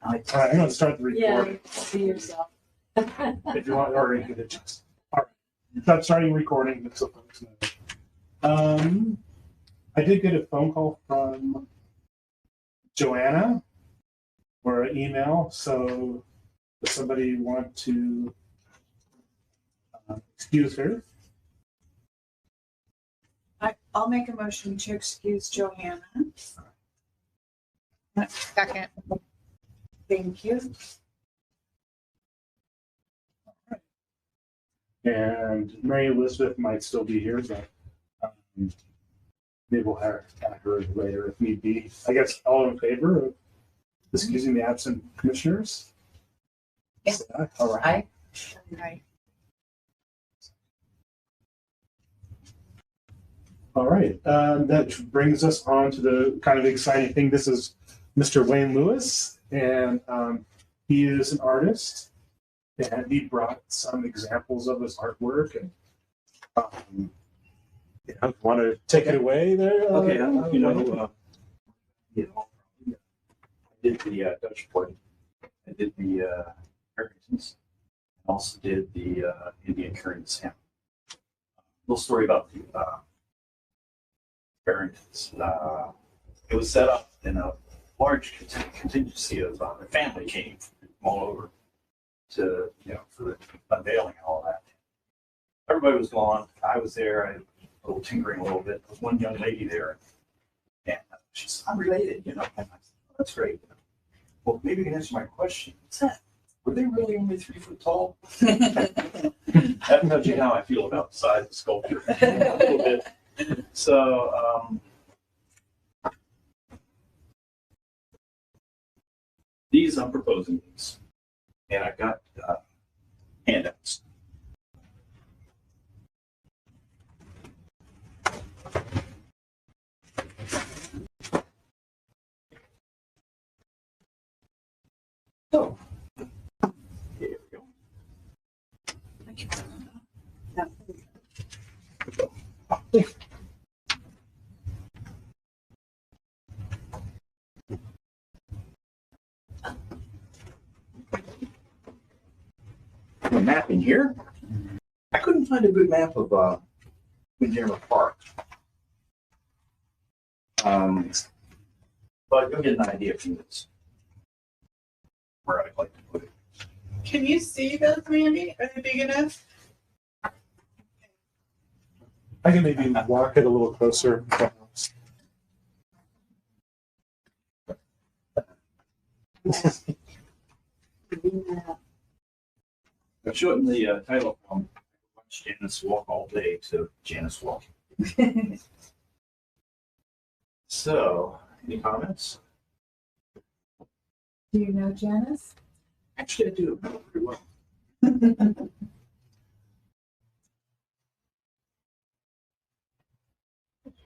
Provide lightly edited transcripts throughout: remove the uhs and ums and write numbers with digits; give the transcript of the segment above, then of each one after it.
All right, I'm going to start the recording. Yeah, see yourself. If you want, or you could adjust. All right, start starting recording. So folks know. I did get a phone call from Joanna or an email. So does somebody want to excuse her? I'll make a motion to excuse Johanna. Second. Thank you. And Mary Elizabeth might still be here, but maybe we'll have her later if need be. I guess all in favor of excusing the absent commissioners? Yeah. All right. Right. All right. That brings us on to the kind of exciting thing. This is Mr. Wayne Lewis, and he is an artist, and he brought some examples of his artwork. And want to take it away there? Okay, I did the Dutch Point. I did the Americans. I also did the Indian current sample. Little story about the Barringtons. It was set up in a large contingency of the family came from all over to, for the unveiling and all that. Everybody was gone. I was there. I was a little tinkering a little bit. There was one young lady there, and she said, "I'm related," And I said, "Oh, that's great." Well, maybe you can answer my question. What's that? Were they really only 3 foot tall? That tells you how I feel about the size of the sculpture a little bit. So, these I'm proposing these, and I've got handouts. So, here we go. Thank you. A map in here. I couldn't find a good map of Windjammer Park. But you'll get an idea from this where I'd like to put it. Can you see those, Mandy? Are they big enough? I can maybe walk it a little closer. I'm shorting the title from Watch Janice Walk All Day to Janice Walk. So, any comments? Do you know Janice? Actually, I do. I know pretty well.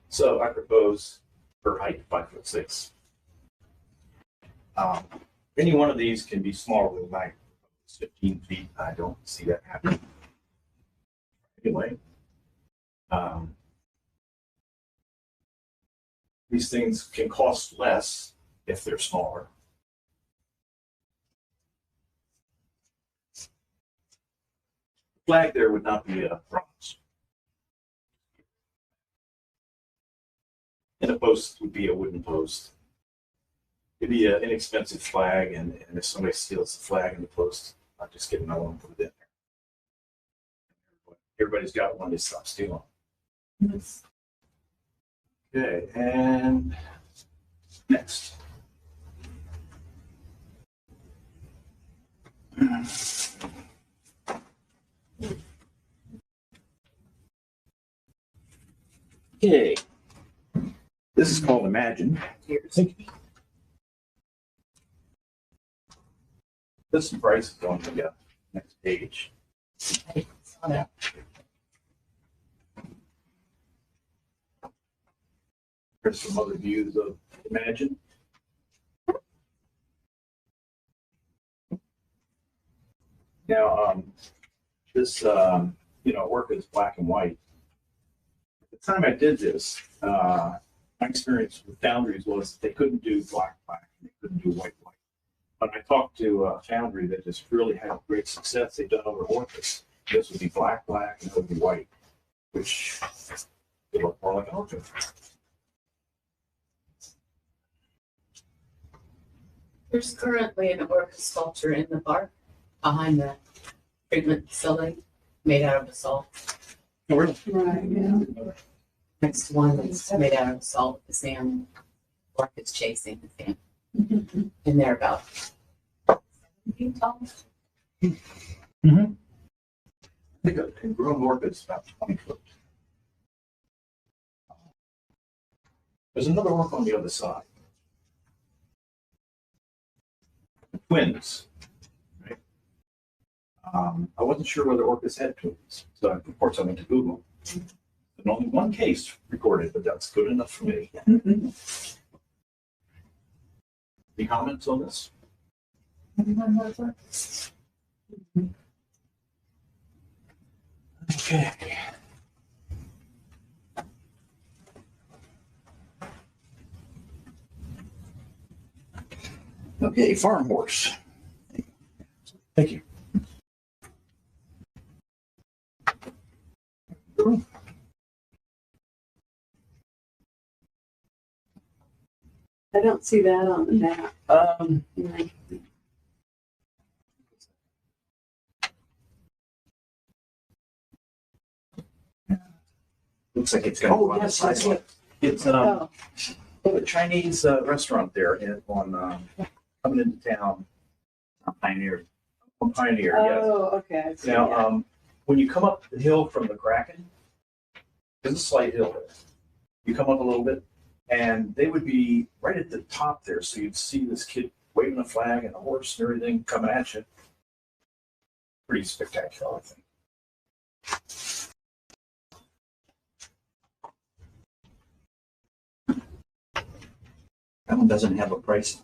So I propose her height 5'6". Any one of these can be smaller than mine. 15 feet. I don't see that happening. Anyway, these things can cost less if they're smaller. The flag there would not be a bronze. And a post would be a wooden post. It'd be an inexpensive flag, and if somebody steals the flag and the post, I'll just get another one and put it in there. Everybody's got one, they stop stealing. Yes. Okay, and next. Okay. This is called Imagine. This is price on the next page. Yeah. Here's some other views of Imagine. Now, this work is black and white. At the time I did this, my experience with foundries was they couldn't do black, they couldn't do white. when I talked to a foundry that just really had great success, they've done over Orcus. This would be black, and it would be white, which would look more like Orcus. There's currently an orca sculpture in the park behind the treatment facility made out of basalt. Oh, really? Right, yeah. Next to one that's made out of basalt, the salmon. Orca's chasing the salmon. And they're about 7 feet tall. I think a grown orchid is about 20 foot. There's another orc on the other side. Twins. Right? I wasn't sure whether orcas had twins, so of course I went to Google. And only one case recorded, but that's good enough for me. Any comments on this? Okay. Okay, farm horse. Thank you. I don't see that on the map. Looks like it's going. Oh, yes, I see it. It's a Chinese restaurant there on coming into town. Pioneer. Pioneer, yes. Oh, okay. I see Now, it. when you come up the hill from the Kraken, there's a slight hill there. You come up a little bit, and they would be right at the top there, so you'd see this kid waving a flag and a horse and everything coming at you. Pretty spectacular, I think. That one doesn't have a price.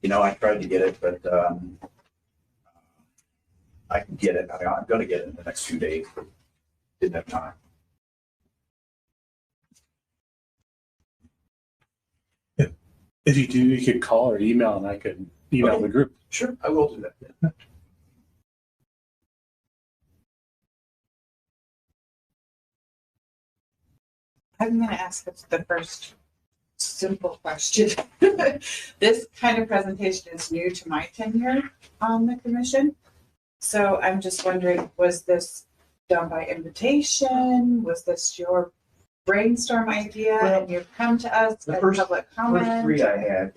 You know, I tried to get it, but I can get it. I'm going to get it in the next few days. Didn't have time. If you do, you could call or email, and I could email Okay. the group. Sure, I will do that. I'm going to ask the first simple question. This kind of presentation is new to my tenure on the commission. So I'm just wondering, was this done by invitation? Was this your brainstorm idea Well, and you've come to us the as first- public First comment? three I had,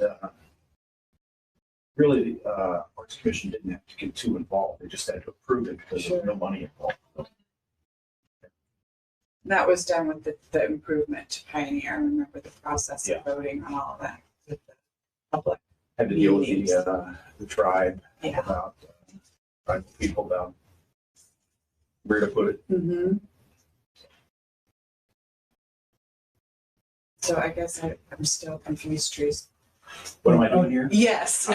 really, the Arts Commission didn't have to get too involved. They just had to approve it because there was no money involved. That was done with the improvement to Pioneer. I remember the process Yeah. of voting on all that with the public. Had to deal with Meetings. the tribe Yeah. about, tribal people about where to put it. Mm-hmm. So I guess I'm still confused, Trees. What am I doing here? Yes.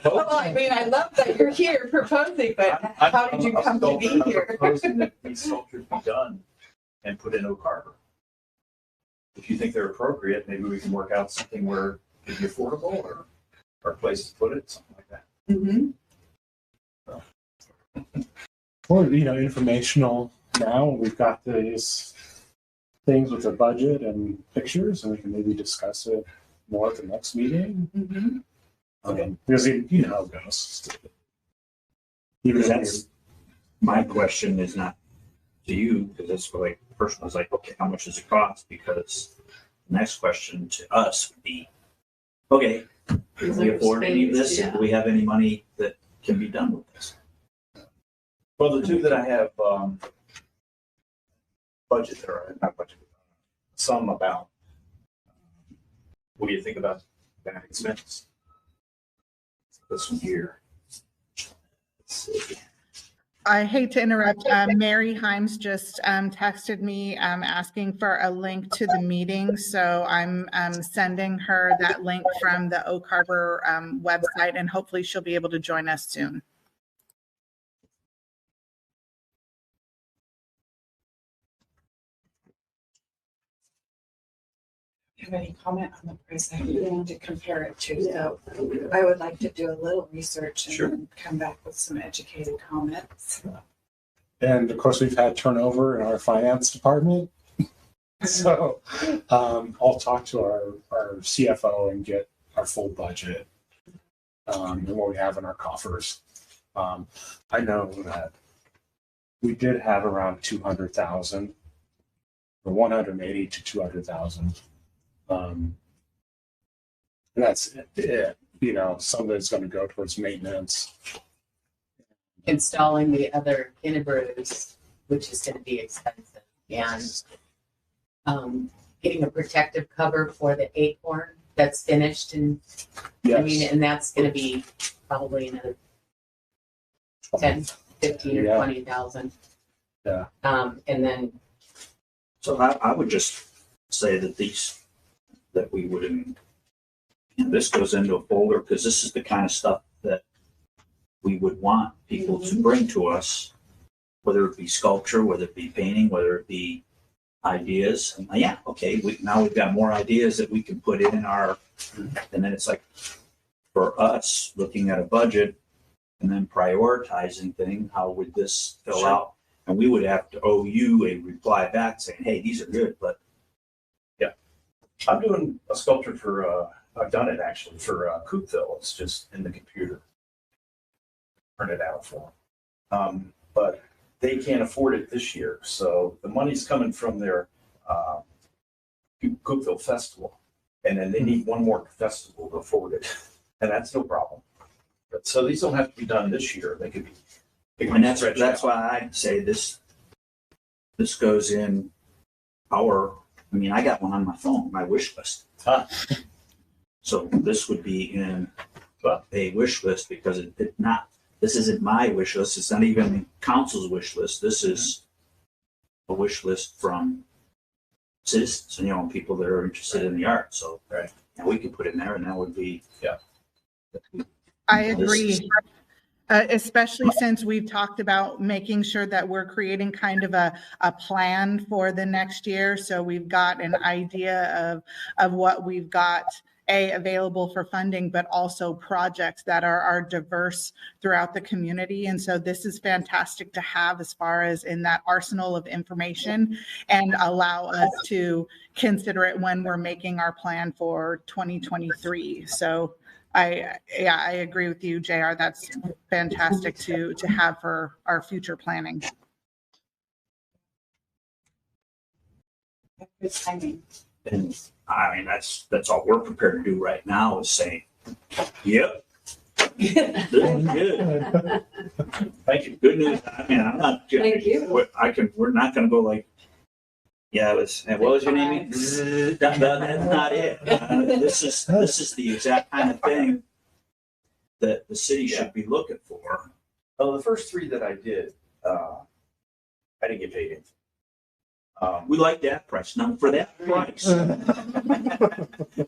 Well, I mean, I love that you're here proposing, but how did you come to be I'm here? proposing that these sculptures be done and put in Oak Harbor. If you think they're appropriate, maybe we can work out something where it'd be affordable or a place to put it, something like that. Mm-hmm. Or, informational now. We've got these things with the budget and pictures, and we can maybe discuss it more at the next meeting. Mm-hmm. Okay. Because you know how it goes. Even if that's my question is not to you, because it's like, the person was like, okay, how much does it cost? Because the next question to us would be, okay, can we afford any of this? Yeah. Do we have any money that can be done with this? Well, the two that I have budget or not budget, some about. What do you think about that expense? This one here. Let's see. I hate to interrupt. Mary Himes just texted me asking for a link to the meeting. So I'm sending her that link from the Oak Harbor website, and hopefully she'll be able to join us soon. have any comment on the price. I need to compare it to, so I would like to do a little research and Sure. then come back with some educated comments. And of course, we've had turnover in our finance department. So I'll talk to our CFO and get our full budget and what we have in our coffers. I know that we did have around 200,000, or 180 to 200,000. And that's it. You know, some of it's going to go towards maintenance. Installing the other Kinnebrews, which is gonna be expensive, and getting a protective cover for the Acorn that's finished, and I mean, Yes. and that's gonna be probably another 10, 15 or Yeah. 20,000. Yeah. And then So I would just say that that we would, this goes into a folder, because this is the kind of stuff that we would want people to bring to us, whether it be sculpture, whether it be painting, whether it be ideas. And yeah, okay, now we've got more ideas that we can put in our, and then it's like, for us, looking at a budget and then prioritizing things, how would this fill Sure. out? And we would have to owe you a reply back saying, hey, these are good, but I'm doing a sculpture for, I've done it actually for Coopville. It's just in the computer. Print it out for them. But they can't afford it this year. So the money's coming from their Coopville Festival. And then they need one more festival to afford it. And that's no problem. But so these don't have to be done this year. They could be. and that's why I'd say this goes in I mean, I got one on my phone, my wish list. Huh. So this would be in a wish list, because this isn't my wish list. It's not even council's wish list. This is a wish list from citizens, you know, people that are interested in the art. So, Right. and we could put in there, and that would be. Yeah. I agree. Especially since we've talked about making sure that we're creating kind of a plan for the next year. So we've got an idea of what we've got available for funding, but also projects that are diverse throughout the community. And so this is fantastic to have as far as in that arsenal of information, and allow us to consider it when we're making our plan for 2023. So I agree with you, JR. That's fantastic to have for our future planning. good timing. And I mean, that's all we're prepared to do right now is saying, yep. This is good. Thank you. Good news. I mean, I'm not. Thank you. We're not going to go like, yeah, what was your name? That's not it. This is the exact kind of thing that the city should be looking for. Well, the first three that I did, I didn't get paid anything. We like that price. Not for that price.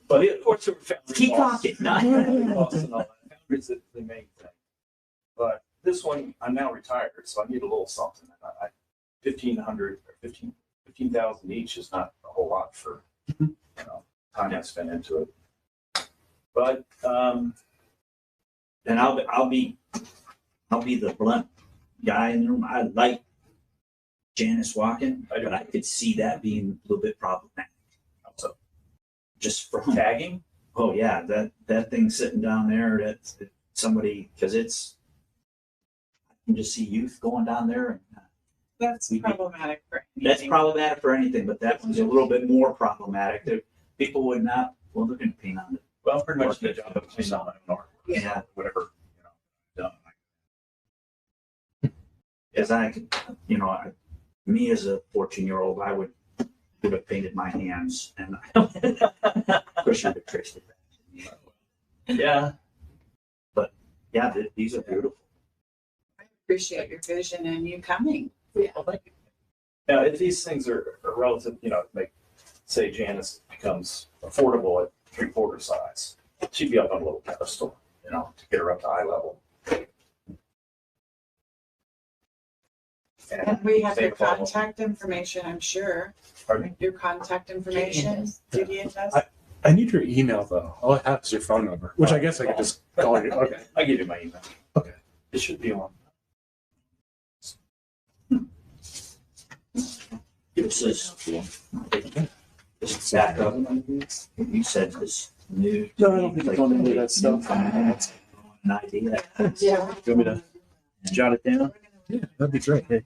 But of course, there were family Keep costs. talking. Family costs and all that. Founder's the main thing. But this one, I'm now retired, so I need a little something. 1,500 or 15,000 each is not a whole lot for time I spent into it. But And I'll be the blunt guy in the room. I like Janice walking, but I could see that being a little bit problematic. So just from tagging, oh yeah, that thing sitting down there, that's somebody, because I can just see youth going down there. And, That's We- problematic for that's anything. problematic for anything, but that one's a little bit more problematic. People would not, well, they're going to paint on it. well, pretty much the job of cleaning on my own art. Yeah. Whatever, done. As I could, me as a 14-year-old, I would have painted my hands, and I wish I could trace it back. Yeah. Yeah, these are beautiful. I appreciate your vision and you coming. Well, thank you. Now, if these things are relative, like, say Janice becomes affordable at 3/4 size, she'd be up on a little pedestal, to get her up to eye level. And we have your Save all. contact information, I'm sure. Pardon me? Your contact information. Gideon does. I need your email though. All I have is your phone number, which I guess I could just call you. Okay. I'll give you my email. Okay. It should be on. This is, this is back up. You said this new. No, I don't think it's on any of that stuff. An idea. Yeah. You want me to jot it down? Yeah, that'd be great. Hey,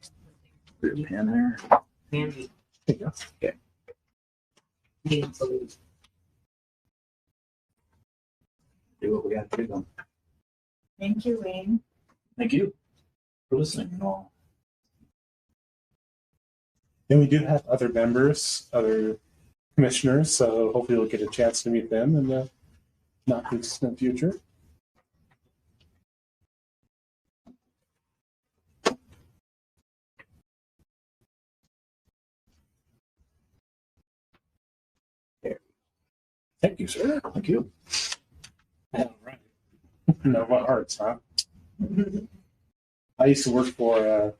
Put your pen there. Mandy. there you go. Needing to leave. Do what we got to do then. Thank you, Wayne. Thank you for listening and all. And we do have other members, other commissioners, so hopefully we'll get a chance to meet them in the not too distant future. Thank you, sir. Thank you. All right. Nova Arts, huh? I used to work for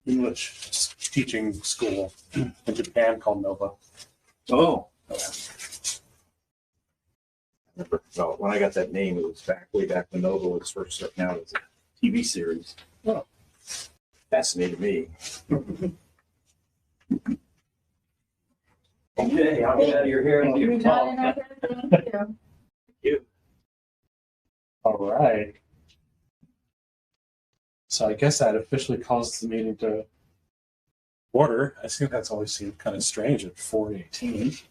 English teaching school in Japan called Nova. Oh. So when I got that name, it was way back when Nova was first starting out as a TV series. Oh. Fascinated me. Okay, I'll get out of your hair and leave you talk. Thank you. All right. So I guess that officially calls the meeting to order. I think that's always seemed kind of strange at 4:18.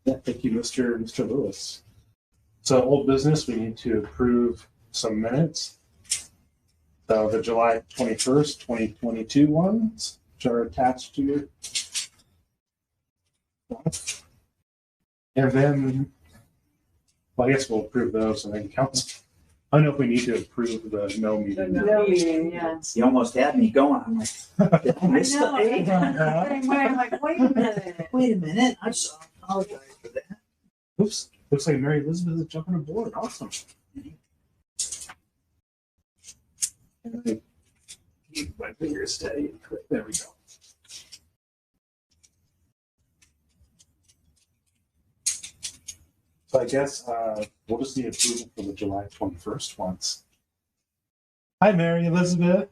Yeah, thank you, Mr. Lewis. So old business, we need to approve some minutes. So the July 21st, 2022 ones, which are attached to your. And then, well, I guess we'll approve those and then council. I don't know if we need to approve the no meeting. No meeting, yes. You almost had me going. I'm like, did I miss the know, eight? I'm like, wait a minute. Wait a minute. I just apologize for that. Oops, looks like Mary Elizabeth is jumping aboard. Awesome. Keep my fingers steady. There we go. So I guess we'll just need approval for the July 21st ones. Hi, Mary Elizabeth.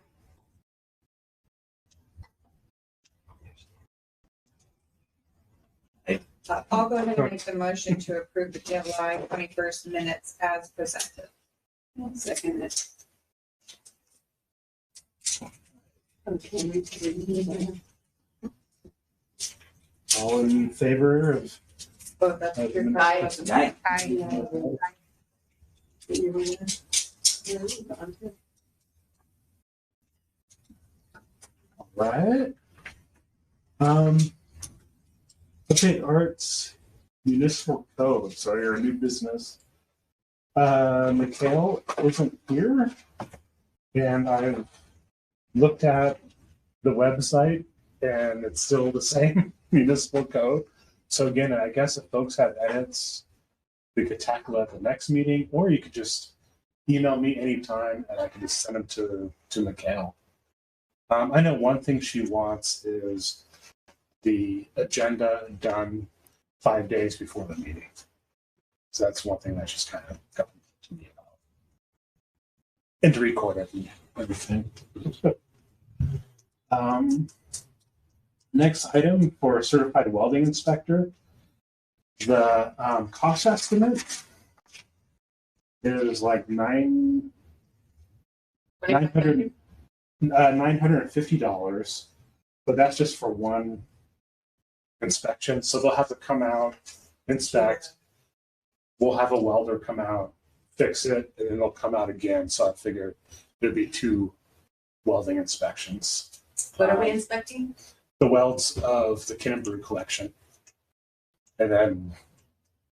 I'll go ahead and make the motion to approve the July 21st minutes as presented. I'll second it. All in favor of? Both of you. Aye. Night. Right. Okay, Arts Municipal Code. So you're a new business. Macalle isn't here, and I've looked at the website, and it's still the same municipal code. So again, I guess if folks have edits, we could tackle it at the next meeting, or you could just email me anytime, and I can just send them to Macalle. I know one thing she wants is the agenda done 5 days before the meeting. So that's one thing that she's kind of got to me about. And to record it and everything. Next item for a certified welding inspector. The cost estimate is like $950, but that's just for one inspection. So they'll have to come out, inspect. We'll have a welder come out, fix it, and then they'll come out again. So I figured there'd be 2 welding inspections. What are we inspecting? The welds of the Kinnebrew collection, and then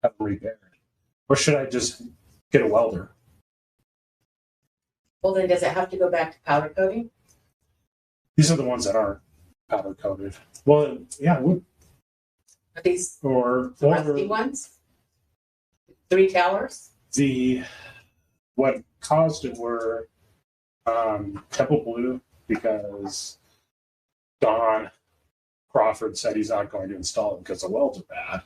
have them repaired. Or should I just get a welder? Well, then does it have to go back to powder coating? These are the ones that aren't powder coated. Well, yeah, it would. Are these Or the rusty ones? 3 towers? the what caused it were Temple Blue, because Don Crawford said he's not going to install it because the welds are bad.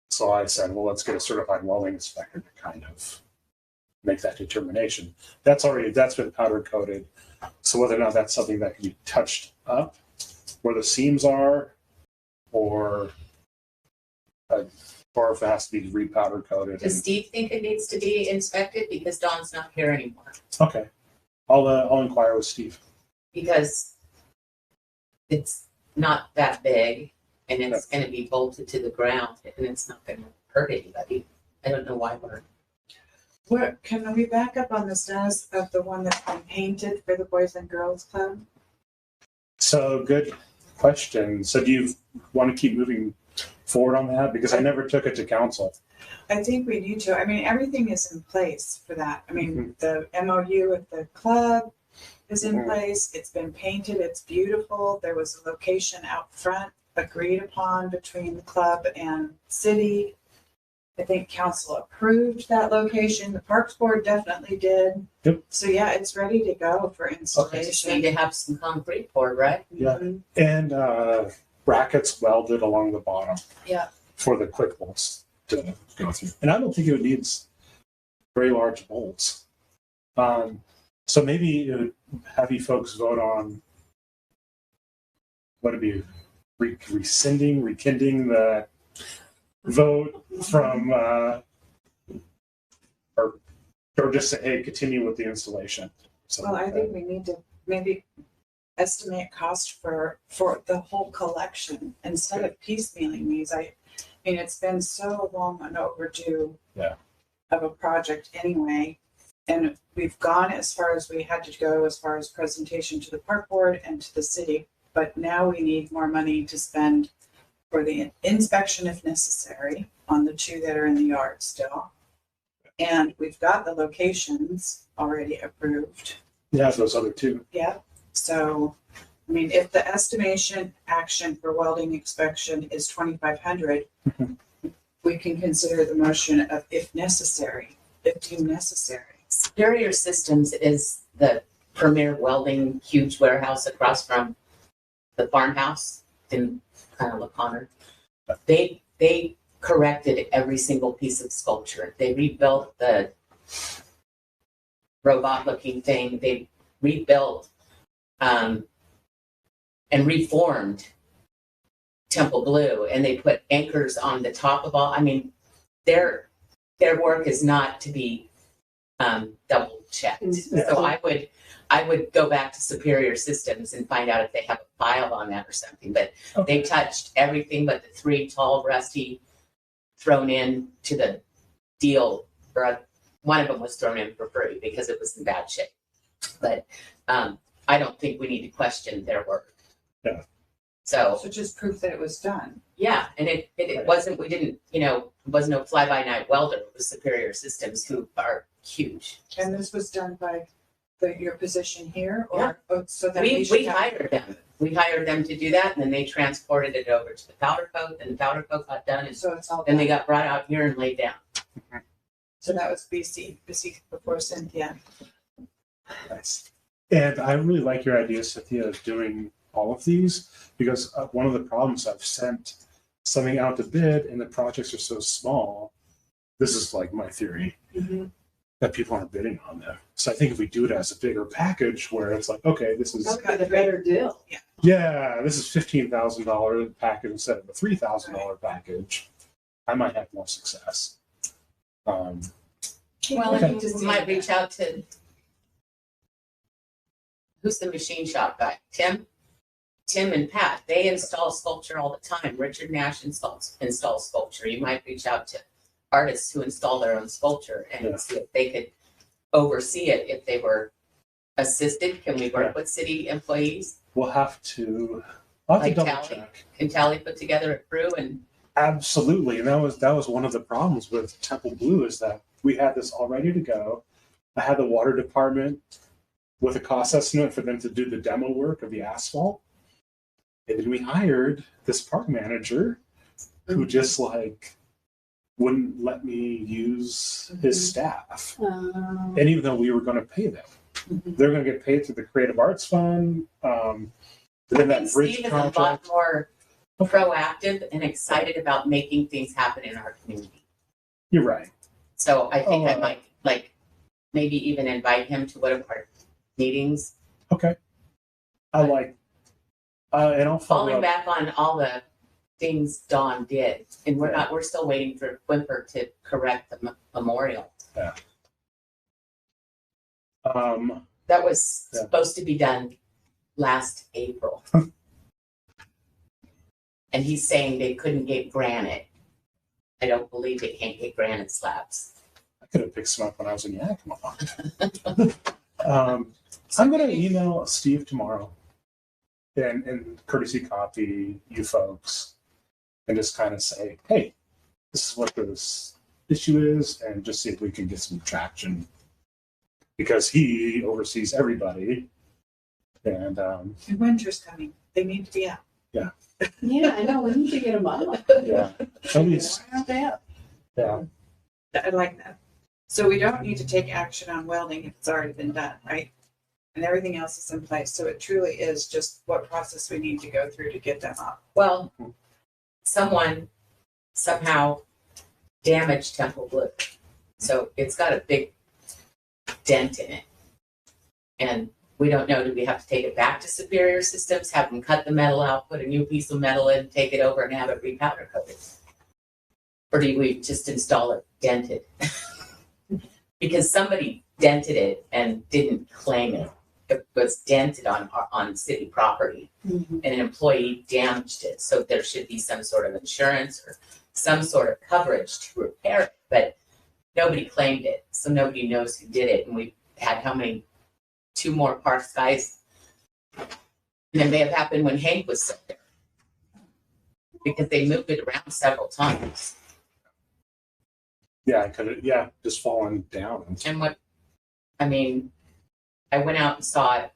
So I said, well, let's get a certified welding inspector to kind of make that determination. That's been powder coated. So whether or not that's something that can be touched up where the seams are, or if it has to be repowder coated. Does Steve think it needs to be inspected because Dawn's not here anymore? Okay, I'll inquire with Steve. Because it's not that big and it's going to be bolted to the ground and it's not going to hurt anybody. I don't know why Where, can we back up on the status of the one that's been painted for the Boys and Girls Club? So good question. So do you want to keep moving forward on that? Because I never took it to council. I think we need to. I mean, everything is in place for that. I mean, the MOU with the club is in place. It's been painted. It's beautiful. There was a location out front agreed upon between the club and city. I think council approved that location. The Parks Board definitely did. Yep. So yeah, it's ready to go for just installation. need to have some concrete poured, right? Yeah. Mhm. And brackets welded along the bottom. Yeah. For the quick bolts to go through. And I don't think it needs very large bolts. So maybe it would have you folks vote on what would be rekindling the vote from, or just say, hey, continue with the installation. So Well, I think we need to maybe estimate cost for the whole collection instead of piecemealing these. I mean, it's been so long and overdue of a project anyway. And we've gone as far as we had to go as far as presentation to the park board and to the city. But now we need more money to spend for the inspection if necessary on the two that are in the yard still. And we've got the locations already approved. yeah, those other two. Yeah, so, I mean, if the estimation action for welding inspection is 2,500, we can consider the motion of if necessary, if deemed necessary. Superior Systems is the premier welding huge warehouse across from the farmhouse in kind of LaConner. They corrected every single piece of sculpture. They rebuilt the robot looking thing. They rebuilt and reformed Temple Blue, and they put anchors on the top of all. I mean, their work is not to be double checked. So I would go back to Superior Systems and find out if they have a file on that or something. But they touched everything but the 3 tall, rusty, thrown in to the deal. Or one of them was thrown in for free because it was in bad shape. But I don't think we need to question their work. Yeah. So just proof that it was done. Yeah, and it wasn't, we didn't, it was no fly-by-night welder. It was Superior Systems, who are huge. And this was done by your position here, Yeah. or so that We should have- hired them. We hired them to do that, and then they transported it over to the powder coat, and the powder coat got done, and So it's all then they done. got brought out here and laid down. So that was BC before Cynthia. Nice. And I really like your idea, Cynthia, of doing all of these, because one of the problems I've sent something out to bid and the projects are so small. This is like my theory, that people aren't bidding on them. So I think if we do it as a bigger package where it's like, okay, this is, Got a better deal. yeah, this is $15,000 package instead of a $3,000 package, I might have more success. Well, Okay. and we might reach out to, who's the machine shop guy? Tim and Pat, they install sculpture all the time. Richard Nash installs sculpture. You might reach out to artists who install their own sculpture and see if they could oversee it if they were assisted. Can we work with city employees? We'll have to double Tally? check. Can Tally put together a crew and Absolutely, and that was one of the problems with Temple Blue, is that we had this all ready to go. I had the water department with a cost estimate for them to do the demo work of the asphalt, and then we hired this park manager who just wouldn't let me use his Mm-hmm. staff. And even though we were going to pay them, they're going to get paid through the Creative Arts Fund. Then I think that bridge Steve is a lot contract. more proactive and excited about making things happen in our community. You're right. So I think I Oh. might maybe even invite him to one of our meetings, Okay. I like, and I'll follow falling up. back on all the things Dawn did. And we're still waiting for Whimper to correct the memorial. That was Yeah. supposed to be done last April. And he's saying they couldn't get granite. I don't believe they can't get granite slabs. I could have picked some up when I was in Yakima. I'm going to email Steve tomorrow and courtesy copy you folks and just kind of say, hey, this is what this issue is, and just see if we can get some traction because he oversees everybody. And Winter's coming. They need to be out. Yeah, I know, we need to get them up. yeah, nobody's, Why aren't they up? yeah, I like that. So we don't need to take action on welding if it's already been done, right? And everything else is in place. So it truly is just what process we need to go through to get them up. Well, someone somehow damaged Temple Blue. So it's got a big dent in it. And we don't know, do we have to take it back to Superior Systems, have them cut the metal out, put a new piece of metal in, take it over and have it repowder coated? Or do we just install it dented? Because somebody dented it and didn't claim it. It was dented on city property. And an employee damaged it. So there should be some sort of insurance or some sort of coverage to repair it. But nobody claimed it. So nobody knows who did it. And we had how many? 2 more parks guys. And it may have happened when Hank was still there. Because they moved it around several times. yeah, I could have, yeah, just fallen down. And I went out and saw it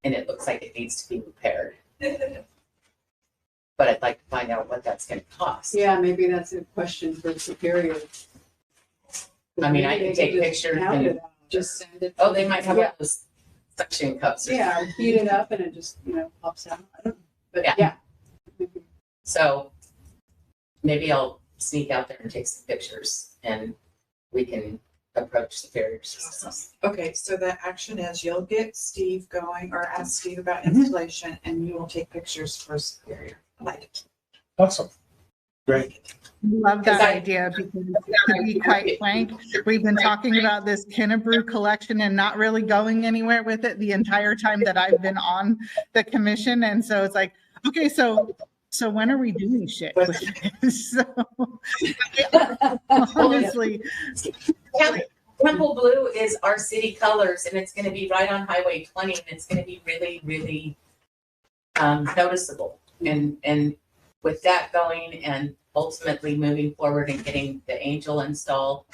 and it looks like it needs to be repaired. But I'd like to find out what that's gonna cost. Yeah, maybe that's a question for Superior. I mean, I Maybe can they take just pictures pound and- it out, just send it. Oh, they might have one Yeah. of those suction cups or Yeah, heat it up and it just, pops out. I don't know. But Yeah. yeah. So maybe I'll sneak out there and take some pictures and we can approach Superior Systems. Okay, so the action is you'll get Steve going or ask Steve about Mhm. installation and you will take pictures for Superior. I like it. Awesome. Great. Love that 'Cause I- idea because to be quite frank, we've been talking about this Kinnebrew collection and not really going anywhere with it the entire time that I've been on the commission. And so it's like, okay, so when are we doing shit with this? So honestly, Temple Blue is our city colors and it's gonna be right on Highway 20 and it's gonna be really, really noticeable. And with that going and ultimately moving forward and getting the angel installed,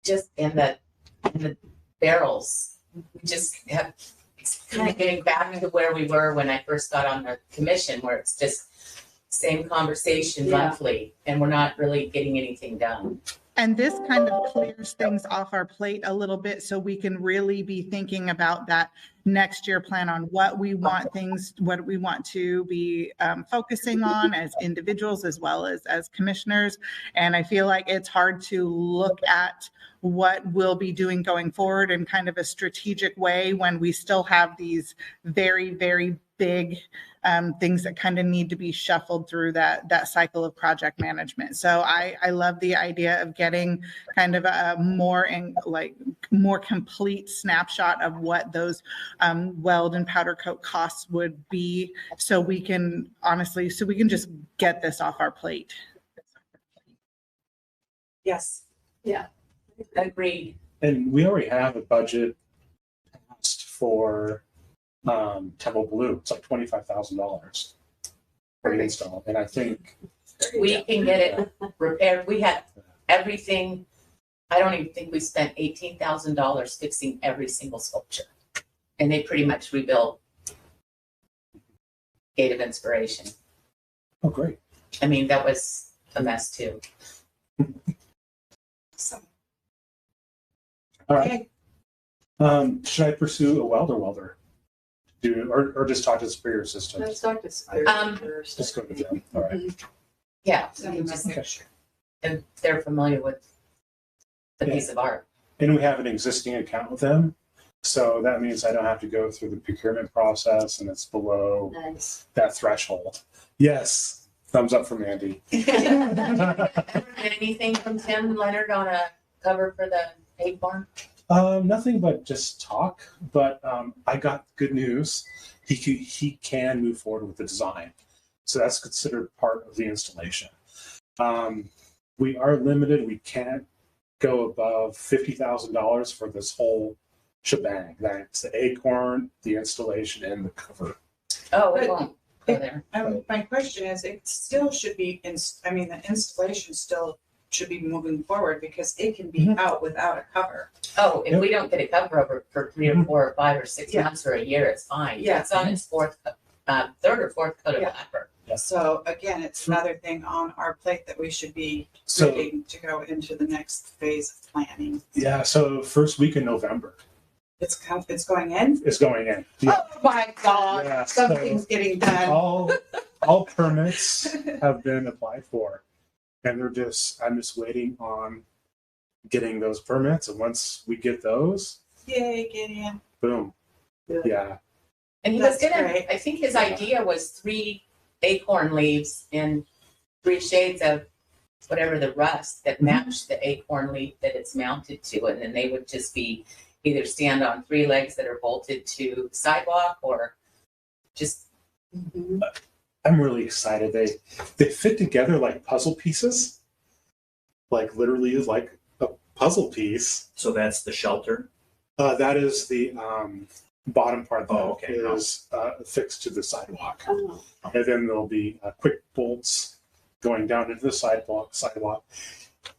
just in the barrels, we just have, it's kind of getting back to where we were when I first got on the commission, where it's just same conversation Yeah. monthly, and we're not really getting anything done. and this kind of clears things off our plate a little bit so we can really be thinking about that next year plan on what we want to be focusing on as individuals as well as commissioners. And I feel like it's hard to look at what we'll be doing going forward in kind of a strategic way when we still have these very, very big things that kind of need to be shuffled through that cycle of project management. So I love the idea of getting kind of a more complete snapshot of what those weld and powder coat costs would be, so we can just get this off our plate. Yes. Agreed. And we already have a budget passed for Temple Blue. It's like $25,000 for the install. And I think We can get it repaired. We had everything. I don't even think we spent $18,000 fixing every single sculpture. And they pretty much rebuilt Gate of Inspiration. oh great. I mean, that was a mess too. So, All right. okay. Should I pursue a welder? Or just talk to Superior Systems? Let's talk to Spirit first. Just go to them. All right. Yeah, Send them a just- picture. and they're familiar with the piece of art. And we have an existing account with them. So that means I don't have to go through the procurement process and it's below Nice. that threshold. Yes. Thumbs up from Andy. Anything from Tim Leonard on a cover for the Acorn? Nothing but just talk, but I got good news. He can move forward with the design. So that's considered part of the installation. We are limited. We can't go above $50,000 for this whole shebang. That's the Acorn, the installation, and the cover. Oh, it But- won't go there. My question is, it still should be, the installation still should be moving forward because it can be out without a cover. Oh, if we don't get a cover over for 3 or 4 or 5 or 6 Yeah. months or a year, it's fine. Yeah. It's on its third or fourth coat of Yeah. lacquer. So again, it's another thing on our plate that we should be So ready to go into the next phase of planning. yeah, so first week in November It's going in? is going in. Yeah. Oh my God, Yeah, so- something's getting done. All permits have been applied for, and I'm just waiting on getting those permits. And once we get those, Yay, Gideon. boom. Yeah. And he was That's gonna, great. I think his idea was 3 acorn leaves in 3 shades of whatever the rust that matched the acorn leaf that it's mounted to. And then they would just be either stand on 3 legs that are bolted to the sidewalk or just, I'm really excited. They fit together like puzzle pieces, like literally like a puzzle piece. So that's the shelter. That is the bottom part that Oh, okay. is fixed to the sidewalk, Oh, and then there'll be quick bolts going down into the sidewalk.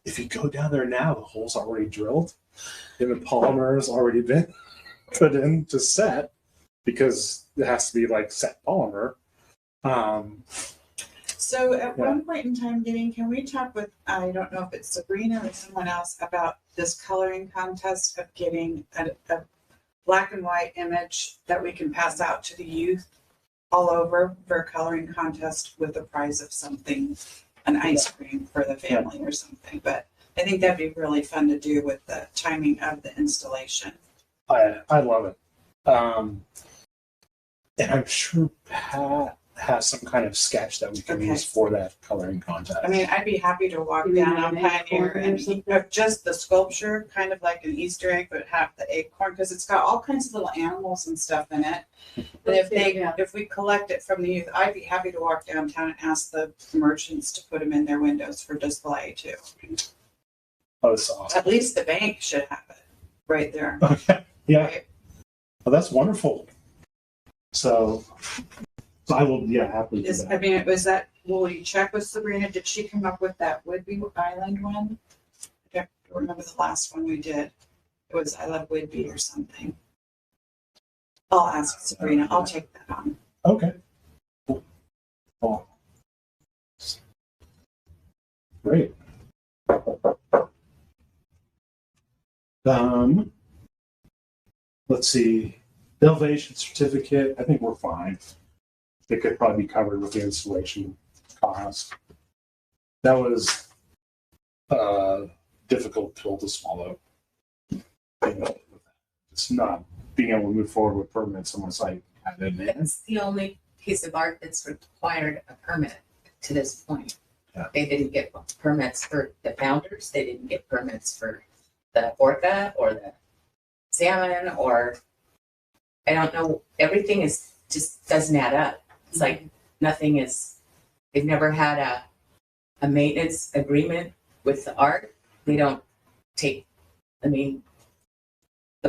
If you go down there now, the hole's already drilled, and the polymer has already been put in to set because it has to be like set polymer. So at Yeah. one point in time, Gideon, can we talk with, I don't know if it's Sabrina or someone else, about this coloring contest of getting a black and white image that we can pass out to the youth all over for a coloring contest with a prize of something, an ice cream for the family or something. But I think that'd be really fun to do with the timing of the installation. I love it. And I'm sure Pat has some kind of sketch that we can Okay. use for that coloring contest. I mean, I'd be happy to walk You mean down like on an Pioneer acorn or and something? of just the sculpture, kind of like an Easter egg, but have the acorn, because it's got all kinds of little animals and stuff in it. And Yeah. if we collect it from the youth, I'd be happy to walk downtown and ask the merchants to put them in their windows for display too. Oh, that's awesome. At least the bank should have it right there. Okay. Yeah. Right? Well, that's wonderful. So I will, happily do that. Will you check with Sabrina? Did she come up with that Whidbey Island one? I don't remember the last one we did. It was I Love Whidbey or something. I'll ask Sabrina. I'll take that on. Okay. Cool. Great. Let's see. The elevation certificate, I think we're fine. It could probably be covered with the installation cost. That was a difficult pill to swallow. It's not being able to move forward with permits unless I have it in. it's the only piece of art that's required a permit to this point. Yeah. They didn't get permits for the founders, they didn't get permits for the orca or the salmon or, I don't know, everything is, just doesn't add up. It's like nothing is, they've never had a maintenance agreement with the art. They don't take, the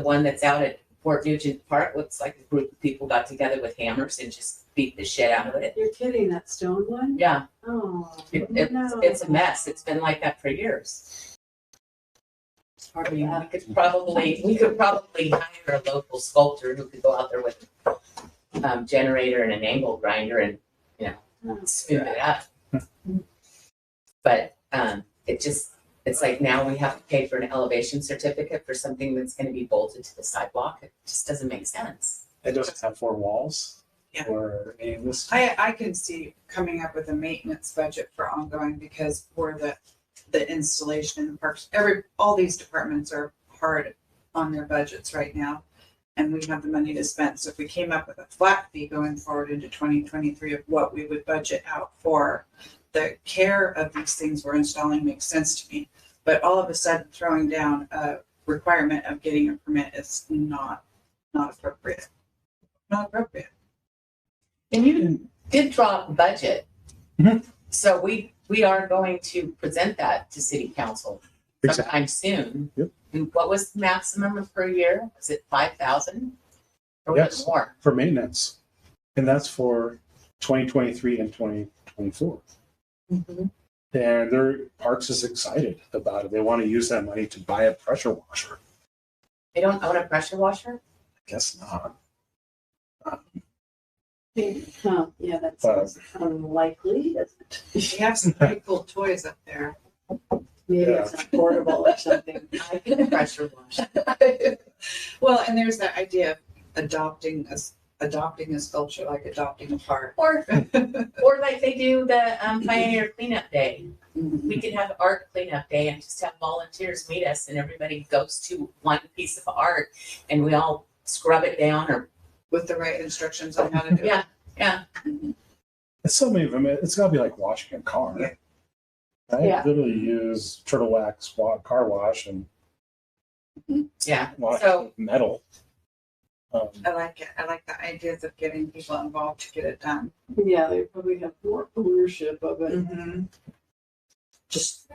one that's out at Fort Nugent Park looks like a group of people got together with hammers and just beat the shit out of it. You're kidding, that stone one? Yeah, Oh. it's a mess. It's been like that for years. I mean, we could probably hire a local sculptor who could go out there with a generator and an angle grinder and, smooth it up. But, it's like now we have to pay for an elevation certificate for something that's gonna be bolted to the sidewalk. It just doesn't make sense. It doesn't have 4 walls Yeah. or any of this. I can see coming up with a maintenance budget for ongoing because for the installation in the parks, all these departments are hard on their budgets right now. And we have the money to spend. So if we came up with a flat fee going forward into 2023 of what we would budget out for the care of these things we're installing makes sense to me. But all of a sudden throwing down a requirement of getting a permit is not appropriate. Not appropriate. And you did drop budget. Mhm. So we are going to present that to city council sometime soon. Yep. And what was the maximum per year? Was it 5,000? Or was Yes. it more? For maintenance. And that's for 2023 and 2024. Mm-hmm. And their parks is excited about it. They want to use that money to buy a pressure washer. They don't own a pressure washer? I guess not. Yeah, that sounds unlikely, doesn't it? We have some pretty cool toys up there. Maybe Yeah. it's not portable or something. I can pressure wash. Well, and there's that idea of adopting a sculpture, like adopting a park. Or like they do the Pioneer Cleanup Day. We can have art cleanup day and just have volunteers meet us and everybody goes to one piece of art and we all scrub it down or, With the right instructions on how to do it. yeah. It's so many of them. It's got to be like washing a car. Yeah. I Yeah. literally use turtle wax car wash and Yeah. wash So- with metal. I like it. I like the ideas of getting people involved to get it done. Yeah, they probably have more ownership of it. Mm-hmm. Just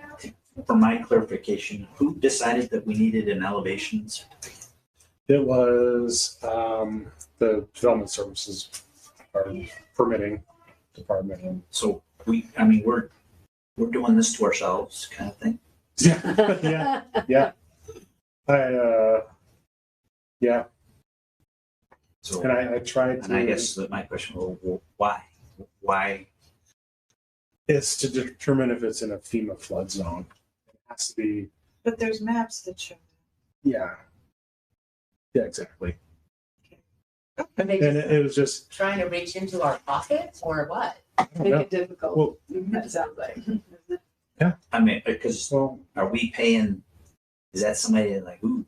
for my clarification, who decided that we needed an elevation certificate? It was the development services or permitting department. So we're doing this to ourselves kind of thing. Yeah, yeah. Yeah. So, And I tried and I to, guess that my question, well, why? Why? it's to determine if it's in a FEMA flood zone. It has to be, But there's maps that show. yeah. Yeah, exactly. Are they And just it was just, trying to reach into our pocket or what? I don't Make know. it difficult. Well, That sounds like. I mean, because well, are we paying, is that somebody that like, ooh,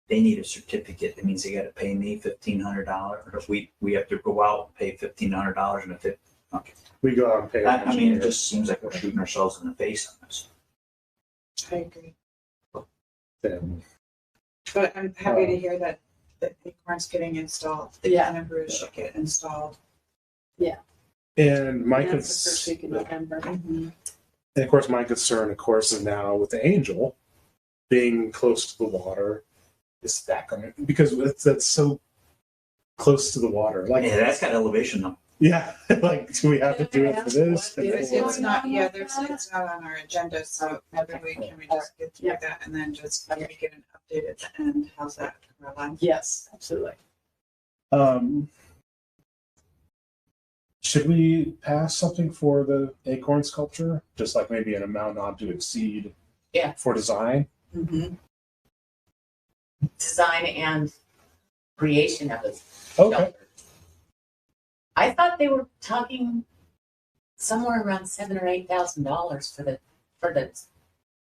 they need a certificate, that means they gotta pay me $1,500? Or if we have to go out and pay $1,500 and okay. we go out and pay. I mean, it just seems like we're shooting ourselves in the face on this. I agree. And But I'm happy to hear that the Acorn's getting installed. The Yeah. Kinnebrew should get installed. And my That's the first week in November. and of course, my concern, of course, is now with the Angel being close to the water. Is that going to, because that's so close to the water? Like, Yeah, that's got elevation though. yeah, like, do we have to do it for this? It's not, it's not on our agenda, so maybe can we just get through that and then just maybe get an update at the end? How's that, Caroline? Yes, absolutely. Should we pass something for the Acorn sculpture? Just like maybe an amount not to exceed Yeah. for design? Mm-hmm. Design and creation of it. Okay. I thought they were talking somewhere around $7,000 or $8,000 for the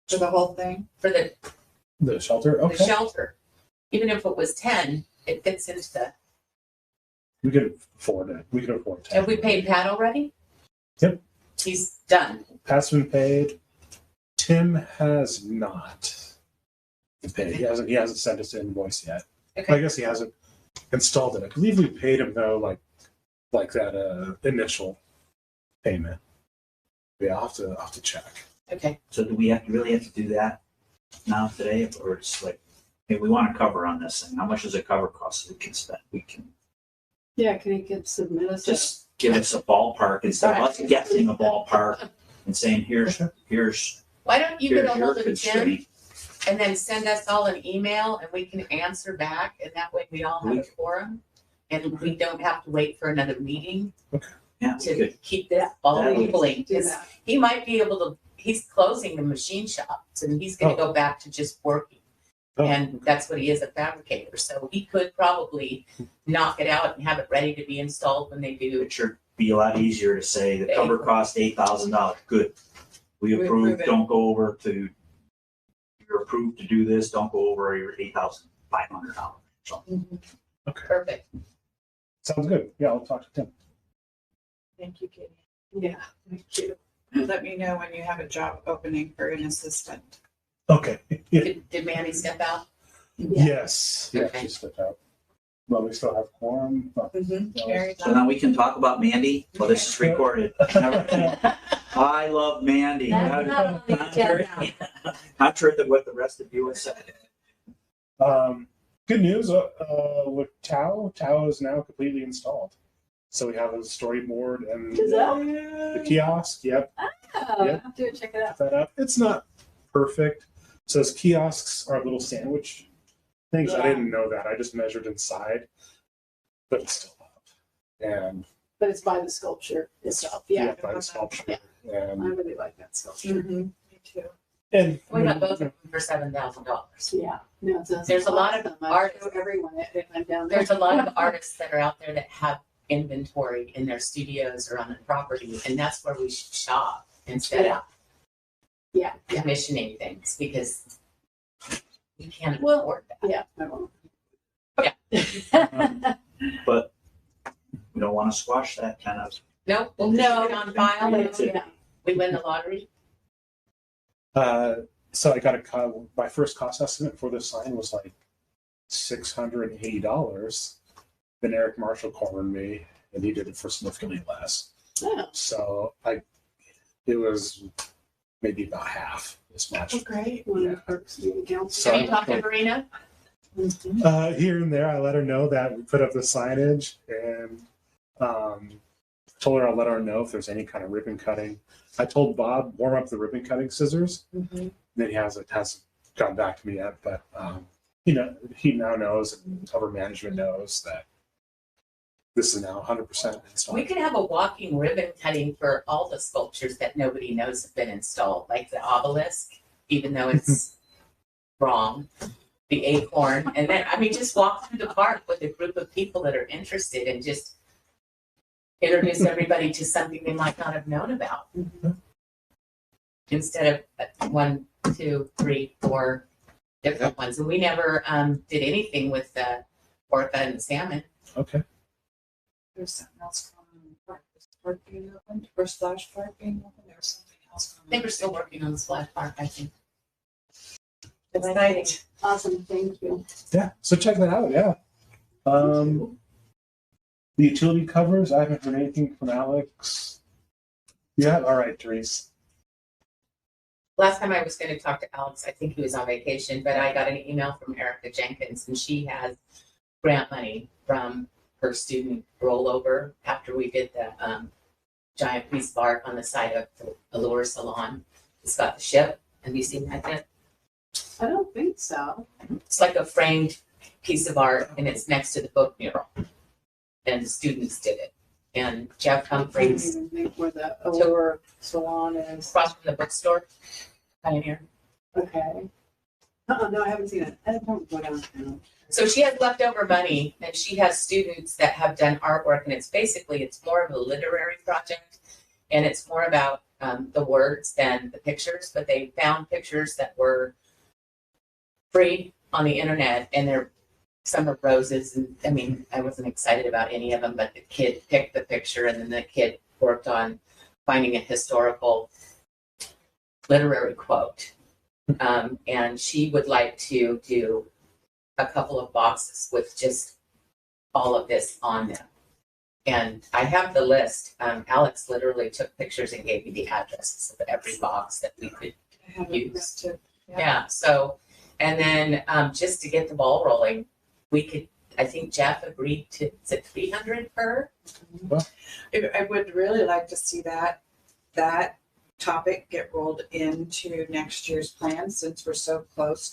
For the whole thing? The shelter? the Okay. shelter. Even if it was 10, it fits into the. We could afford it. We could afford Have we 10. paid Pat already? Yep. He's done. Pat's been paid. Tim has not been paid. He hasn't sent us an invoice yet. Okay. I guess he hasn't installed it. I believe we paid him though, like that initial payment. Yeah, I'll have to check. Okay. So do we really have to do that now today, or it's like, hey, we want to cover on this thing, how much does a cover cost that we can spend? We can Yeah, can you submit us? just give us a ballpark instead of us guessing a ballpark and saying, here's Why don't you get a your hold of Jim constraint. and then send us all an email and we can answer back and that way we all have a forum and we don't have to wait for another meeting. Yeah, to good. keep this all That would- rolling. Do 'Cause that. he might be able to, he's closing the machine shops and he's gonna go back to just working. Oh. And that's what he is, a fabricator. So he could probably knock it out and have it ready to be installed when they do. It should be a lot easier to say the cover cost $8,000. Good. We We approve, approve it. don't go over to, you're approved to do this, don't go over your $8,500. So, Perfect. Sounds good. Yeah, I'll talk to Tim. Thank you, Katie. Yeah, thank you. Let me know when you have a job opening for an assistant. Okay. Yeah. Did Mandy step out? Yeah. Yes. Yeah, Okay. she stepped out. Well, we still have quorum. But, Very so now we can talk about Mandy. Well, this is recorded. I love Mandy. That's not on the agenda. Contrary to what the rest of you have said. Good news with Tao. Tao is now completely installed. So we have a storyboard and the kiosk. Yep. Oh, Yeah. I'll have to check it out. Set up. It's not perfect. So those kiosks are little sandwich things. I Yeah. didn't know that. I just measured inside, but it's still up. And But it's by the sculpture itself. Yeah, by the sculpture. I And really like that sculpture. Mm-hmm. Me too. We got both of them for $7,000. Yeah. No, it sounds There's a lot of awesome. I art- show everyone if I'm down there. There's a lot of artists that are out there that have inventory in their studios or on the property, and that's where we should shop instead of Yeah, yeah, commissioning things because we can't Well, afford that. yeah. I won't. Yeah. But we don't want to squash that kind of. Nope, we'll No. keep it on file. Yeah. We win the lottery. so I got my first cost estimate for this sign was like $680. Then Eric Marshall cornered me, and he did it for significantly less. Oh, So it was maybe about half as much. great. One of the perks of being council. So- Have you talked to Marina? Here and there, I let her know that we put up the signage, and told her I'll let her know if there's any kind of ribbon cutting. I told Bob warm up the ribbon cutting scissors. Then he hasn't gotten back to me yet, but he now knows, and upper management knows that this is now 100% installed. We could have a walking ribbon cutting for all the sculptures that nobody knows have been installed, like the obelisk, even though it's wrong, the acorn, and then, just walk through the park with a group of people that are interested and just introduce everybody to something they might not have known about. Instead of 1, 2, 3, 4 different ones. And we never did anything with the orca and the salmon. Okay. There's something else going on in the park. Is the park being opened or slash park being opened? There's something else going on. They were still working on the splash park, I think. It's night. Awesome, thank you. Yeah. So check that out. Yeah. The utility covers. I haven't heard anything from Alex. Yeah. All right, Therese. Last time I was going to talk to Alex, I think he was on vacation, but I got an email from Erica Jenkins, and she has grant money from her student rollover after we did the giant piece of art on the side of the Allure Salon. It's got the ship. Have you seen that yet? I don't think so. It's like a framed piece of art, and it's next to the book mural. And the students did it. And Jeff I don't Humphreys, even think where the Allure Salon is. across from the bookstore, Pioneer. Okay. No, I haven't seen it. I don't go downtown. So she has leftover money, and she has students that have done artwork, and it's more of a literary project, and it's more about the words than the pictures, but they found pictures that were free on the internet, and some are roses, and I wasn't excited about any of them, but the kid picked the picture, and then the kid worked on finding a historical literary quote. And she would like to do a couple of boxes with just all of this on them. And I have the list. Alex literally took pictures and gave me the addresses of every box that we could I have use. it listed. Yeah, so, and then just to get the ball rolling, I think Jeff agreed to, is it 300 per? I would really like to see that topic get rolled into next year's plan, since we're so close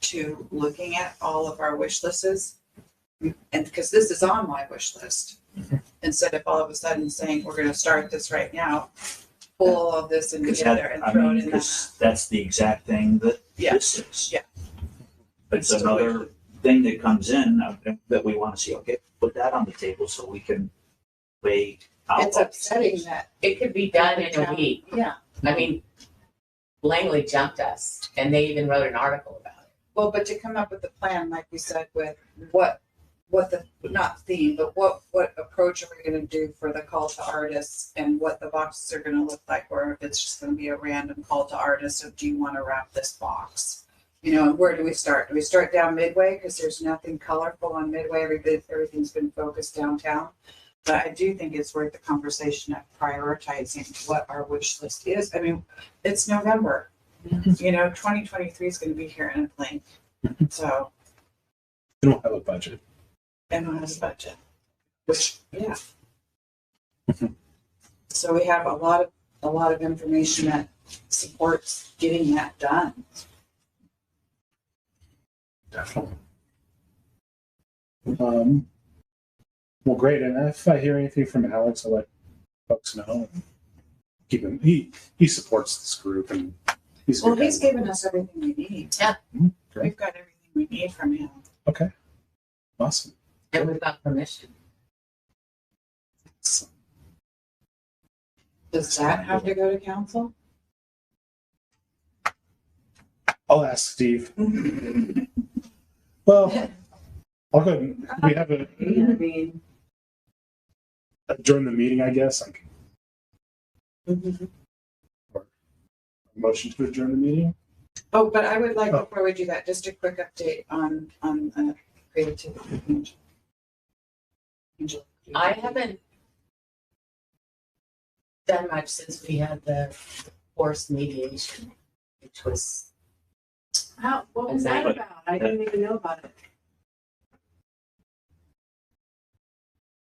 to looking at all of our wish lists. And because this is on my wish list, Instead of all of a sudden saying, we're gonna start this right now, pull all of this in Because together that, and I throw mean, it in that. because that's the exact thing that Yeah. this is. Yeah. It's another thing that comes in that we want to see, okay, put that on the table so we can weigh out. It's upsetting that. It could be done in a week. Yeah, I mean, Langley jumped us and they even wrote an article about it. well, but to come up with a plan, like we said, with what the, not theme, but what approach are we gonna do for the call to artists and what the boxes are gonna look like, or if it's just gonna be a random call to artists of, do you wanna wrap this box? You know, and where do we start? Do we start down Midway? Because there's nothing colorful on Midway. Everything's been focused downtown. But I do think it's worth the conversation of prioritizing what our wish list is. I mean, it's November. You know, 2023 is going to be here in a blink. So, We don't have a budget. and on this budget, which, yeah. So we have a lot of information that supports getting that done. Definitely. Well, great. And if I hear anything from Alex, I'll let folks know. Keep him. He supports this group, and he's a Well, good he's guy. given us everything we need. Great. We've got everything we need from him. Okay. Awesome. And we've got permission. Does that have to go to council? I'll ask Steve. Well, I'll go ahead and we have I mean, adjourn the meeting, I guess. Or motion to adjourn the meeting. Oh, but I would like, before we do that, just a quick update on creativity. Angel. I haven't done much since we had the forced mediation, which was, what was that about? I didn't even know about it.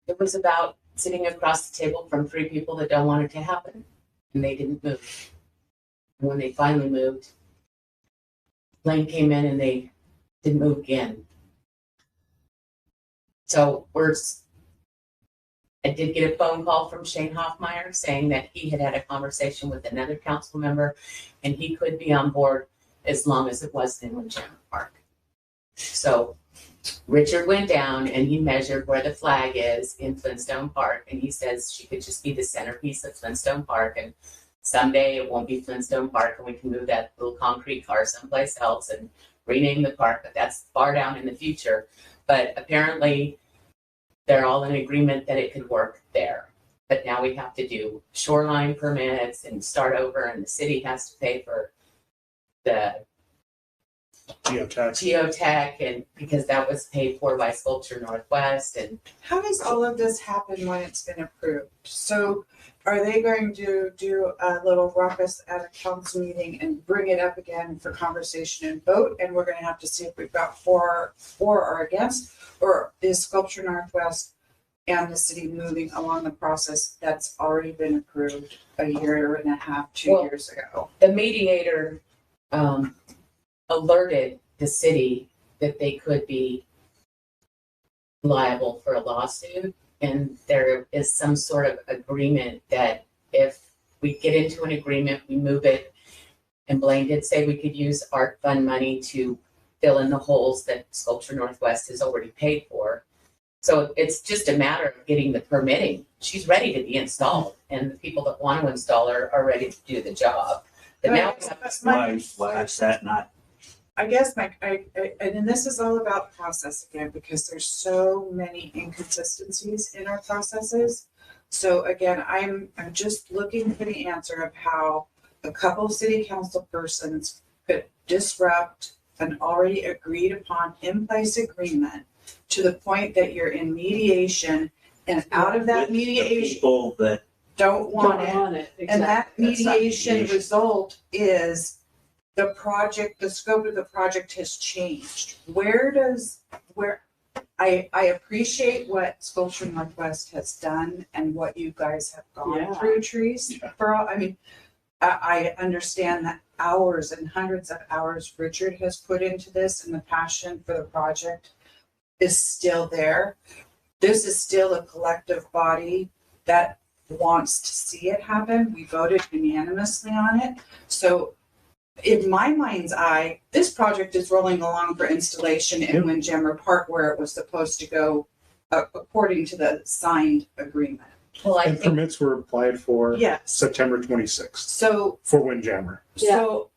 it was about sitting across the table from three people that don't want it to happen, and they didn't move. And when they finally moved, Blaine came in and they didn't move again. So I did get a phone call from Shane Hoffmeyer saying that he had had a conversation with another council member and he could be on board as long as it wasn't in Legitimate Park. So Richard went down and he measured where the flag is in Flintstone Park, and he says she could just be the centerpiece of Flintstone Park, and someday it won't be Flintstone Park and we can move that little concrete car someplace else and rename the park, but that's far down in the future. But apparently they're all in agreement that it could work there. But now we have to do shoreline permits and start over, and the city has to pay for the geotech, and because that was paid for by Sculpture Northwest. And How does all of this happen when it's been approved? So are they going to do a little ruckus at a council meeting and bring it up again for conversation and vote? And we're gonna have to see if we've got for or against, or is Sculpture Northwest and the city moving along the process that's already been approved a year and a half, 2 Well, years ago? the mediator alerted the city that they could be liable for a lawsuit. And there is some sort of agreement that if we get into an agreement, we move it. And Blaine did say we could use art fund money to fill in the holes that Sculpture Northwest has already paid for. So it's just a matter of getting the permitting. She's ready to be installed, and the people that want to install her are ready to do the job. But now we have to Why is that not? I guess and this is all about process again, because there's so many inconsistencies in our processes. So again, I'm just looking for the answer of how a couple of city council persons could disrupt an already agreed upon in place agreement to the point that you're in mediation, and out of that With the mediation people that don't want it. Exactly. And that That's not mediation mediation. result is the scope of the project has changed. I appreciate what Sculpture Northwest has done and what you guys have gone Yeah. through, Trees. I understand that hours and hundreds of hours Richard has put into this, and the passion for the project is still there. this is still a collective body that wants to see it happen. We voted unanimously on it. So in my mind's eye, this project is rolling along for installation in Windjammer Park where it was supposed to go according to the signed agreement. Well, I And think, permits were applied for Yes. September 26th So, for Windjammer. so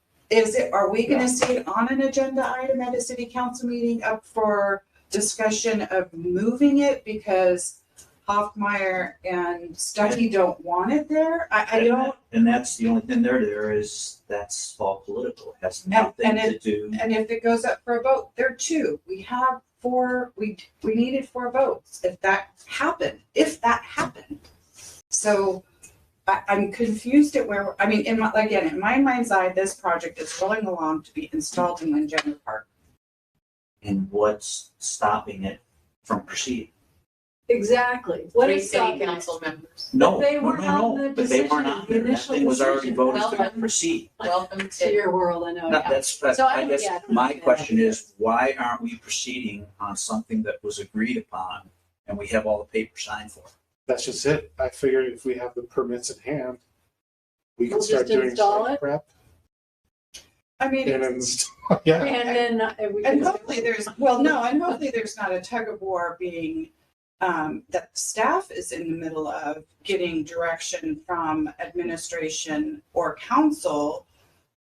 are we gonna see it on an agenda item at a city council meeting up for discussion of moving it because Hoffmeyer and Stuckey don't want it there? I don't, And that's the only thing there is that's all political. It has nothing to do. and if it goes up for a vote, there are two. We have four, we needed 4 votes if that happened. So I'm confused at where, I mean, in my mind's eye, this project is rolling along to be installed in Windjammer Park. And what's stopping it from proceeding? Exactly. What 3 is city stopping it? council members. No, They no, weren't no, on the no, but they weren't decision, on the there. That initial thing was already decision. voted to Welcome. proceed. Welcome To to, your world, I know. No, yeah. that's, So I guess I don't my understand question that. is, why aren't we proceeding on something that was agreed upon and we have all the paper signed for? That's just it. I figured if we have the permits at hand, we can We'll start just doing install site it? prep. I mean, And then, yeah, And then we and can. hopefully there's not a tug of war being, that staff is in the middle of getting direction from administration or council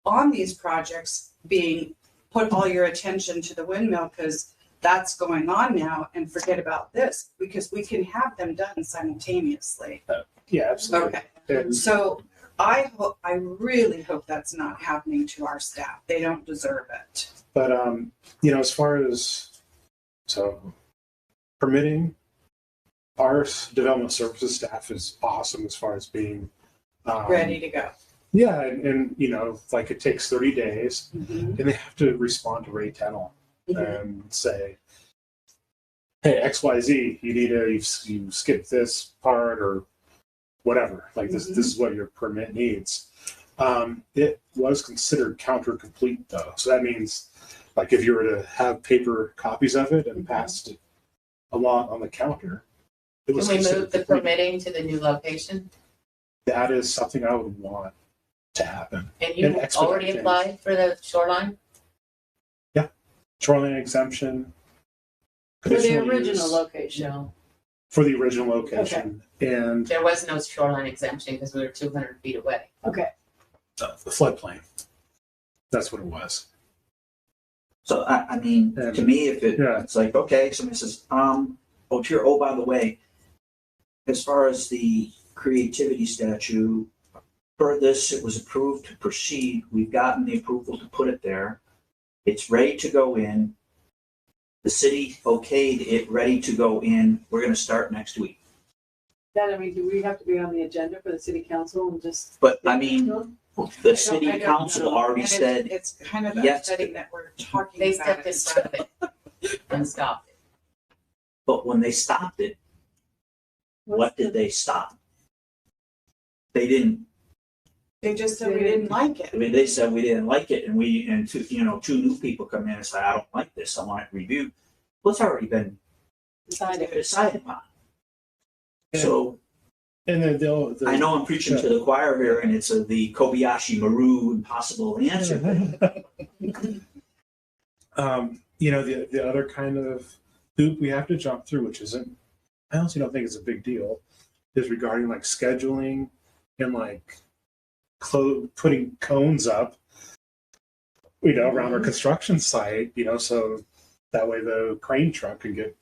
on these projects being, put all your attention to the windmill because that's going on now and forget about this because we can have them done simultaneously. yeah, absolutely. Okay, And so I really hope that's not happening to our staff. They don't deserve it. But as far as permitting, our development services staff is awesome as far as being Ready to go. Yeah, and like it takes 30 days, Mhm. and they have to respond to Ray Tennell Mhm. and say, "Hey, XYZ, you need to you skip this part or whatever. Like this is what your permit needs." It was considered counter complete though, so that means like if you were to have paper copies of it and passed it along on the counter, it can was we considered move the complete. permitting to the new location? That is something I would want to happen. And you And expedite already things. applied for the shoreline? Shoreline exemption. For the conditional original use location. No, for the original location and there was no shoreline exemption because we were 200 feet away. Okay. the floodplain. That's what it was. So I mean, to me, if it's like, okay, somebody says, by the way, as far as the creativity statute, per this, it was approved to proceed. We've gotten the approval to put it there. It's ready to go in. The city okayed it, ready to go in. We're gonna start next week. That, I mean, do we have to be on the agenda for the city council and just? But I mean, the I city don't council know. already And said, it's kind of yes. upsetting that we're talking They about stepped it. in front of it and stopped it. but when they stopped it, what did they stop? They didn't. They just said we didn't like I it. mean, they said we didn't like it, and two new people come in and say, I don't like this. I want it reviewed. Well, it's already been decided upon. Yeah. So And then they'll. I know I'm preaching to the choir here, and it's the Kobayashi Maru impossible answer. The other kind of hoop we have to jump through, which isn't, I honestly don't think it's a big deal, is regarding like scheduling and like putting cones up, around our construction site, so that way the crane truck can get.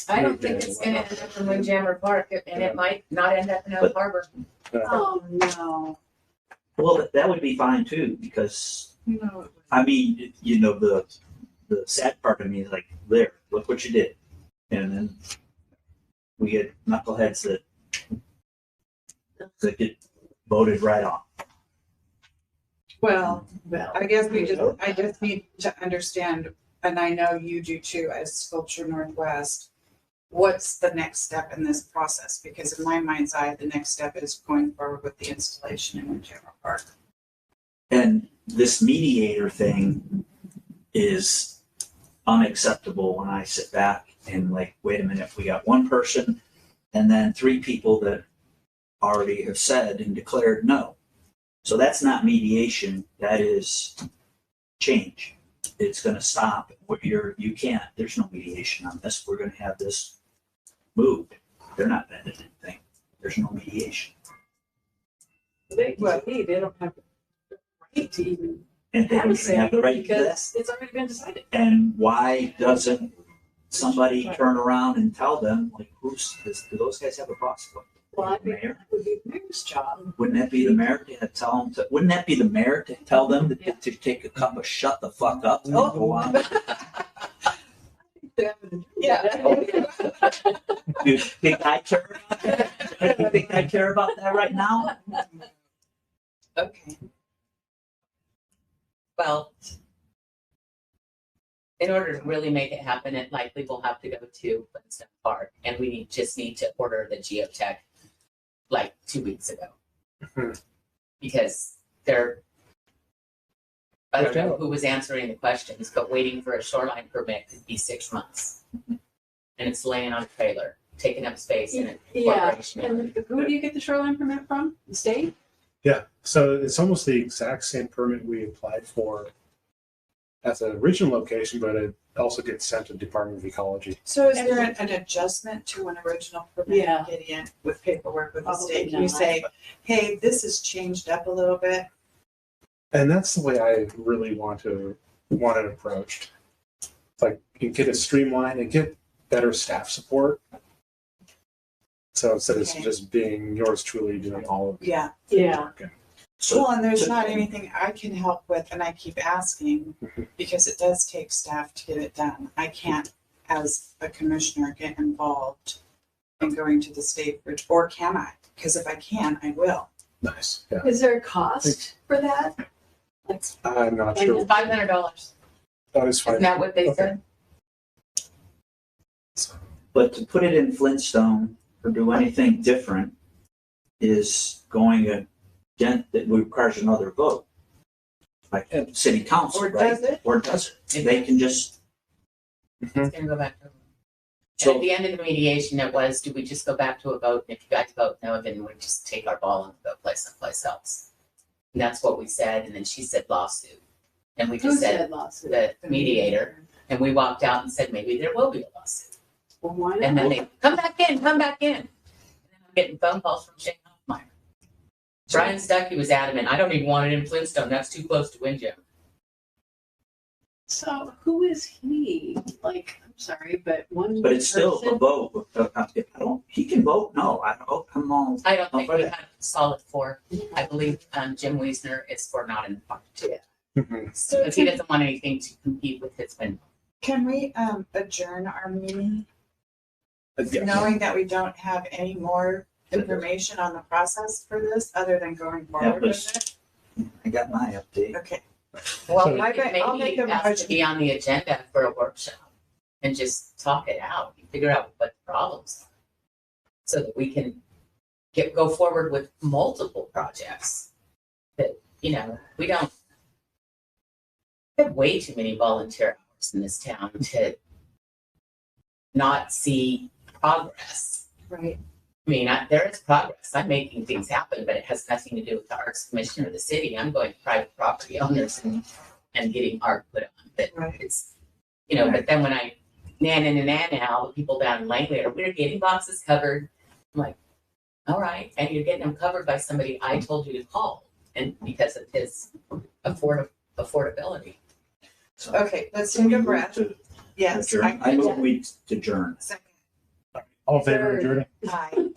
I don't think it's gonna end up in Windjammer Park, and it might not end up in Oak Harbor. Oh, no. Well, that would be fine too, because No. I mean, the sad part of me is like, there, look what you did, and then we get knuckleheads that get voted right off. Well, I guess I just need to understand, and I know you do too, as Sculpture Northwest, what's the next step in this process? Because in my mind's eye, the next step is going forward with the installation in Windjammer Park. And this mediator thing is unacceptable when I sit back And like, wait a minute, we got one person and then 3 people that already have said and declared no. So that's not mediation, that is change. It's gonna stop. You can't, there's no mediation on this. We're gonna have this moved. They're not bending anything. There's no mediation. They don't have the right to even And they have a don't say have the right to that. because it's already been decided. And why doesn't somebody turn around and tell them, like, do those guys have a boss? Well, I The think mayor? that would be the mayor's job. Wouldn't that be the mayor to tell them wouldn't that be the mayor to tell them to take a cup of shut the fuck up and go on? Yeah. You think I care about that? You think I care about that right now? Okay. Well, in order to really make it happen, it likely will have to go to Flintstone Park, and we just need to order the geotech like 2 weeks ago. Mhm. Because I don't know who was answering the questions, but waiting for a shoreline permit could be 6 months. And it's laying on a trailer, taking up space in a Yeah, corporation. and who do you get the shoreline permit from? The state? Yeah, so it's almost the exact same permit we applied for at the original location, but it also gets sent to Department of Ecology. So is there an adjustment to an original permit, Yeah. Gideon, with paperwork with the Probably state? Can you not. say, hey, this has changed up a little bit? And that's the way I really want it approached. It's like you get it streamlined and get better staff support. So instead of Okay. just being yours truly doing all of Yeah. Yeah. So Well, and there's not anything I can help with, and I keep asking, because it does take staff to get it done. I can't, as a commissioner, get involved in going to the state, or can I? Because if I can, I will. nice. Yeah, Is there a cost for that? Like, I'm not And sure. it's $500. That is fine. Isn't that what they Okay. said? But to put it in Flintstone or do anything different is going against, that requires another vote. Like city council, Or right? does it? Or does it? They can just, It's gonna go back to. And So- at the end of the mediation, it was, do we just go back to a vote? And if you guys vote no, then we just take our ball and go play someplace else. And that's what we said, and then she said lawsuit. And we who just said said lawsuit? the mediator, and we walked out and said, maybe there will be a lawsuit. Well, why And then not? they, come back in. And then I'm getting phone calls from Shane Hoffmeyer. Brian Stuckey was adamant, I don't even want it in Flintstone, that's too close to Windjam. So who is he? Like, I'm sorry, but one but it's still a person- vote. If I don't, he can vote no. I don't, I'm all, I don't think we Okay. had a solid 4. I believe Jim Wiesner is for not in the park too. Mhm. So Because he doesn't want anything to compete with his wind. can we adjourn our meeting, Yeah. knowing that we don't have any more information on the process for this, other than going forward with it? I got my update. Okay. Well, So- we I could bet- I'll maybe make a ask to motion. be on the agenda for a workshop and just talk it out, figure out what the problems are. So that we can go forward with multiple projects that, we have way too many volunteer hours in this town to not see progress. Right. I mean, there is progress. I'm making things happen, but it has nothing to do with the Arts Commission or the city. I'm going to private property owners and getting art put on. But Right. it's, but then when I now, the people down in Langley are, we're getting boxes covered. I'm like, all right. And you're getting them covered by somebody I told you to call, and because of his affordability. So, Okay, let's take a breath. to Yes. adjourn. I move we adjourn. Second. All in favor of adjourning? Aye.